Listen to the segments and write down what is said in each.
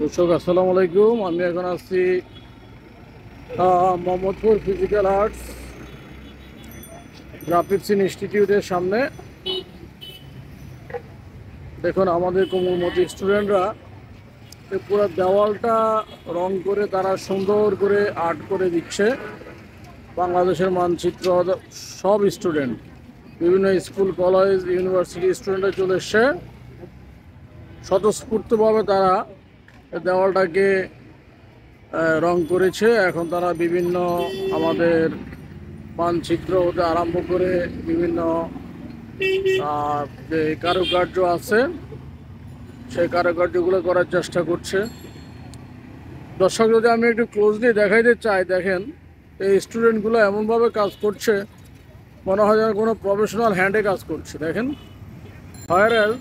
দর্শক আসসালামু আলাইকুম। আমি এখন আছি মোহাম্মদপুর ফিজিক্যাল আর্টস গ্রাফিক্স ইনস্টিটিউটের সামনে। দেখুন আমাদের কোমলমতি স্টুডেন্টরা পুরো দেওয়ালটা রং করে তারা সুন্দর করে আর্ট করে দিচ্ছে। বাংলাদেশের মানচিত্র সব স্টুডেন্ট, বিভিন্ন স্কুল কলেজ ইউনিভার্সিটি স্টুডেন্টরা চলে এসছে। স্বতঃস্ফূর্তভাবে তারা দেওয়ালটাকে রং করেছে। এখন তারা বিভিন্ন আমাদের মানচিত্র হতে আরম্ভ করে বিভিন্ন যে কারুকার্য আছে সেই কারুকার্যগুলো করার চেষ্টা করছে। দর্শক যদি আমি একটু ক্লোজলি দেখাইতে চাই, দেখেন এই স্টুডেন্টগুলো এমনভাবে কাজ করছে মনে হয় যেন কোনো প্রফেশনাল হ্যান্ডে কাজ করছে। দেখেন ফায়ার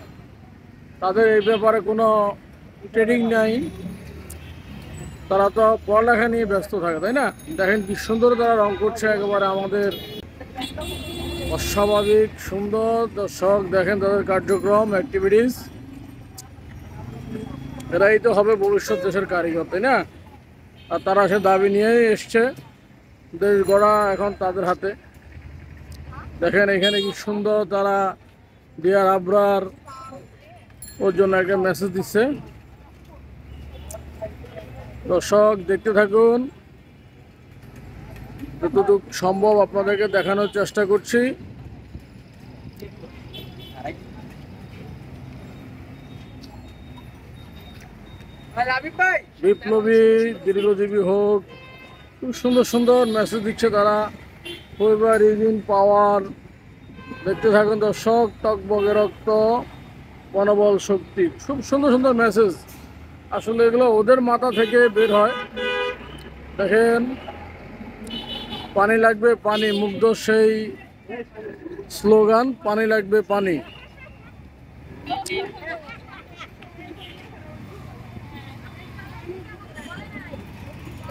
তাদের এই ব্যাপারে কোনো ট্রেনিং নাই, তারা তো পড়ালেখা নিয়ে ব্যস্ত থাকে, তাই না? দেখেন কি সুন্দর তারা রং করছে, একেবারে আমাদের অস্বাভাবিক সুন্দর। দর্শক দেখেন তাদের কার্যক্রম অ্যাক্টিভিটিস, এরাই তো হবে ভবিষ্যৎ দেশের কারিগর, তাই না? আর তারা সে দাবি নিয়েই এসছে, দেশ গড়া এখন তাদের হাতে। দেখেন এখানে কি সুন্দর তারা ডিয়ার আবরার ওর জন্য একটা মেসেজ দিচ্ছে। দর্শক দেখতে থাকুন, যতটুকু সম্ভব আপনাদেরকে দেখানোর চেষ্টা করছি। বিপ্লবী দীর্ঘজীবী হোক, খুব সুন্দর সুন্দর মেসেজ দিচ্ছে তারা। পরিবার ইউনিয়ন পাওয়ার, দেখতে থাকুন দর্শক। টকবগে রক্ত, মনোবল শক্তি, খুব সুন্দর সুন্দর মেসেজ। আসলে এগুলো ওদের মাথা থেকে বের হয়। দেখেন পানি লাগবে পানি, মুগ্ধ সেই স্লোগান, পানি লাগবে পানি।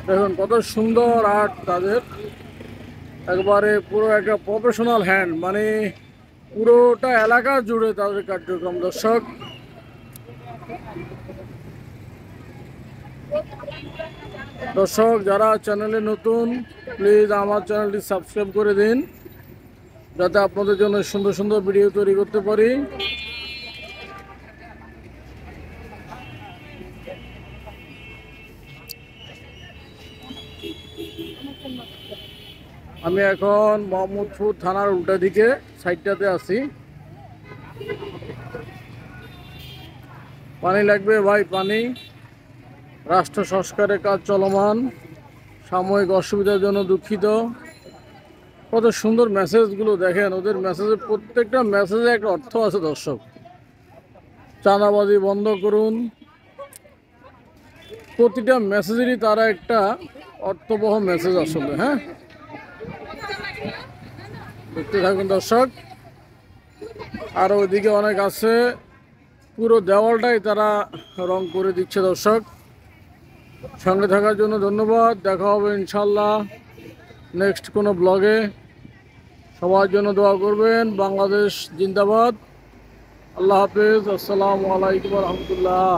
দেখুন কত সুন্দর আর্ট তাদের, একবারে পুরো একটা প্রফেশনাল হ্যান্ড, মানে পুরোটা এলাকা জুড়ে তাদের কার্যক্রম। দর্শক দর্শক যারা চ্যানেলে নতুন, প্লিজ আমার চ্যানেলটি সাবস্ক্রাইব করে দিন, যাতে আপনাদের জন্য সুন্দর সুন্দর ভিডিও তৈরি করতে পারি। আমি এখন মোহাম্মদপুর থানার উল্টা দিকে সাইডটাতে আছি। পানি লাগবে ভাই পানি, রাষ্ট্র সংস্কারের কাজ চলমান, সাময়িক অসুবিধার জন্য দুঃখিত। কত সুন্দর মেসেজগুলো দেখেন, ওদের মেসেজের প্রত্যেকটা মেসেজে একটা অর্থ আছে। দর্শক চাঁদাবাজি বন্ধ করুন, প্রতিটা মেসেজেরই তারা একটা অর্থবহ মেসেজ আসলে। হ্যাঁ, দেখতে থাকুন দর্শক। আর ওইদিকে অনেক আছে, পুরো দেওয়ালটাই তারা রং করে দিচ্ছে। দর্শক সঙ্গে থাকার জন্য ধন্যবাদ। দেখা হবে ইনশাল্লাহ নেক্সট কোনো ব্লগে। সবার জন্য দোয়া করবেন। বাংলাদেশ জিন্দাবাদ। আল্লাহ হাফেজ। আসসালামু আলাইকুম রহমতুল্লাহ।